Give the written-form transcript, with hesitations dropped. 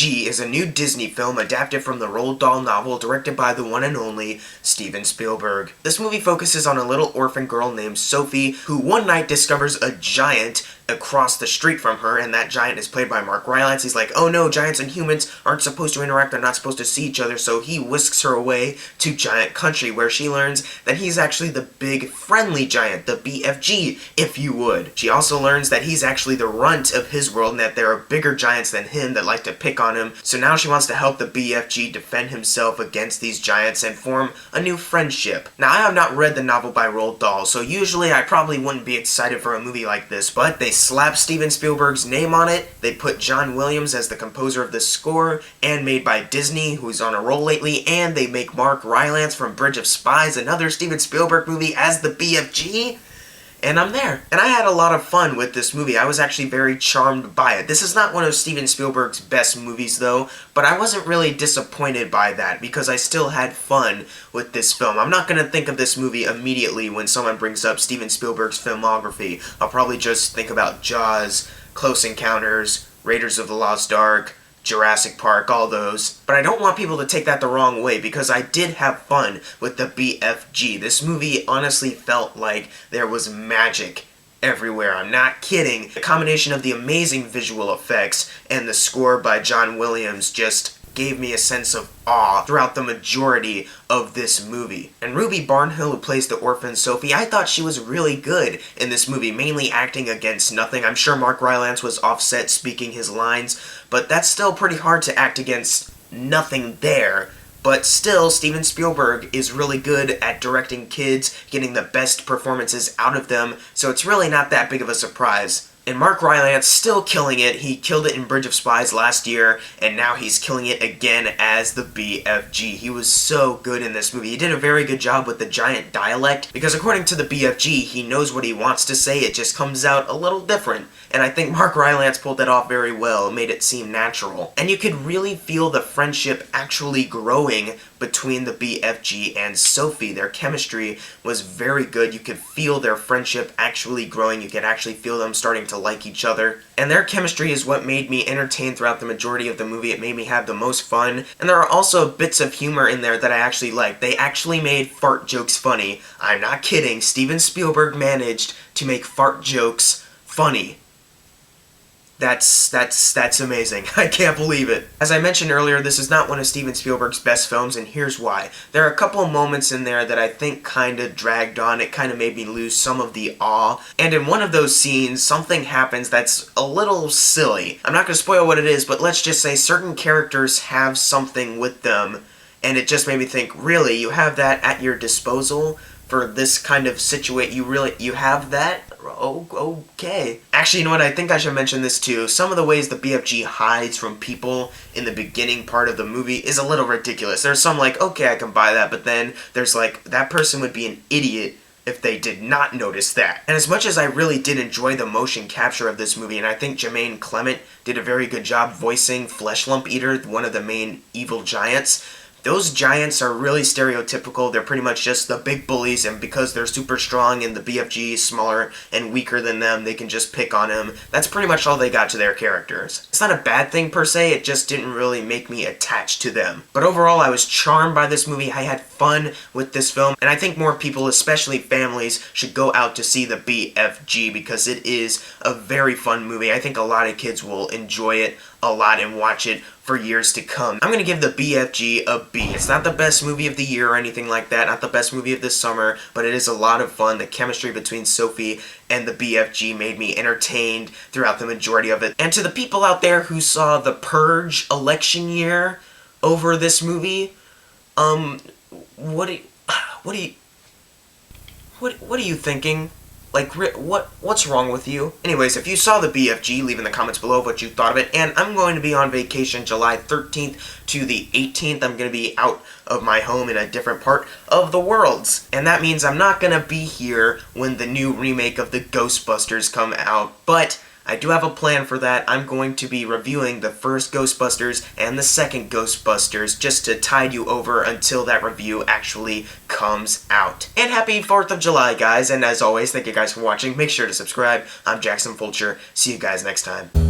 BFG is a new Disney film adapted from the Roald Dahl novel directed by the one and only Steven Spielberg. This movie focuses on a little orphan girl named Sophie who one night discovers a giant across the street from her, and that giant is played by Mark Rylance. He's like, oh no, giants and humans aren't supposed to interact, they're not supposed to see each other, so he whisks her away to Giant Country, where she learns that he's actually the big friendly giant, the BFG, if you would. She also learns that he's actually the runt of his world and that there are bigger giants than him that like to pick on him, so now she wants to help the BFG defend himself against these giants and form a new friendship. Now, I have not read the novel by Roald Dahl, so usually I probably wouldn't be excited for a movie like this, but they slapped Steven Spielberg's name on it, they put John Williams as the composer of the score, and made by Disney, who's on a roll lately, and they make Mark Rylance from Bridge of Spies, another Steven Spielberg movie, as the BFG, and I'm there. And I had a lot of fun with this movie. I was actually very charmed by it. This is not one of Steven Spielberg's best movies though, but I wasn't really disappointed by that because I still had fun with this film. I'm not going to think of this movie immediately when someone brings up Steven Spielberg's filmography. I'll probably just think about Jaws, Close Encounters, Raiders of the Lost Ark, Jurassic Park, all those. But I don't want people to take that the wrong way because I did have fun with the BFG. This movie honestly felt like there was magic everywhere. I'm not kidding. The combination of the amazing visual effects and the score by John Williams just gave me a sense of awe throughout the majority of this movie. And Ruby Barnhill, who plays the orphan Sophie, I thought she was really good in this movie, mainly acting against nothing. I'm sure Mark Rylance was offset speaking his lines, but that's still pretty hard to act against nothing there. But still, Steven Spielberg is really good at directing kids, getting the best performances out of them, so it's really not that big of a surprise. And Mark Rylance still killing it. He killed it in Bridge of Spies last year, and now he's killing it again as the BFG. He was so good in this movie. He did a very good job with the giant dialect, because according to the BFG, he knows what he wants to say, it just comes out a little different. And I think Mark Rylance pulled that off very well, it made it seem natural. And you could really feel the friendship actually growing between the BFG and Sophie. Their chemistry was very good. You could feel their friendship actually growing. You could actually feel them starting to like each other. And their chemistry is what made me entertained throughout the majority of the movie. It made me have the most fun. And there are also bits of humor in there that I actually liked. They actually made fart jokes funny. I'm not kidding. Steven Spielberg managed to make fart jokes funny. That's amazing. I can't believe it. As I mentioned earlier, this is not one of Steven Spielberg's best films, and here's why. There are a couple of moments in there that I think kind of dragged on. It kind of made me lose some of the awe. And in one of those scenes, something happens that's a little silly. I'm not going to spoil what it is, but let's just say certain characters have something with them, and it just made me think, really, you have that at your disposal for this kind of situation? You have that? Oh, okay. Actually, you know what? I think I should mention this too. Some of the ways the BFG hides from people in the beginning part of the movie is a little ridiculous. There's some like, okay, I can buy that, but then there's like, that person would be an idiot if they did not notice that. And as much as I really did enjoy the motion capture of this movie, and I think Jermaine Clement did a very good job voicing Flesh Lump Eater, one of the main evil giants, those giants are really stereotypical. They're pretty much just the big bullies, and because they're super strong and the BFG is smaller and weaker than them, they can just pick on him. That's pretty much all they got to their characters. It's not a bad thing per se, it just didn't really make me attached to them. But overall, I was charmed by this movie. I had fun with this film, and I think more people, especially families, should go out to see the BFG because it is a very fun movie. I think a lot of kids will enjoy it a lot and watch it for years to come. I'm going to give the BFG a B. It's not the best movie of the year or anything like that, not the best movie of this summer, but it is a lot of fun. The chemistry between Sophie and the BFG made me entertained throughout the majority of it. And to the people out there who saw The Purge election year over this movie, what are you thinking? Like, what's wrong with you? Anyways, if you saw the BFG, leave in the comments below what you thought of it. And I'm going to be on vacation July 13th to the 18th. I'm going to be out of my home in a different part of the world. And that means I'm not going to be here when the new remake of the Ghostbusters come out. But I do have a plan for that. I'm going to be reviewing the first Ghostbusters and the second Ghostbusters just to tide you over until that review actually comes out. And happy 4th of July, guys. And as always, thank you guys for watching. Make sure to subscribe. I'm Jackson Fulcher. See you guys next time.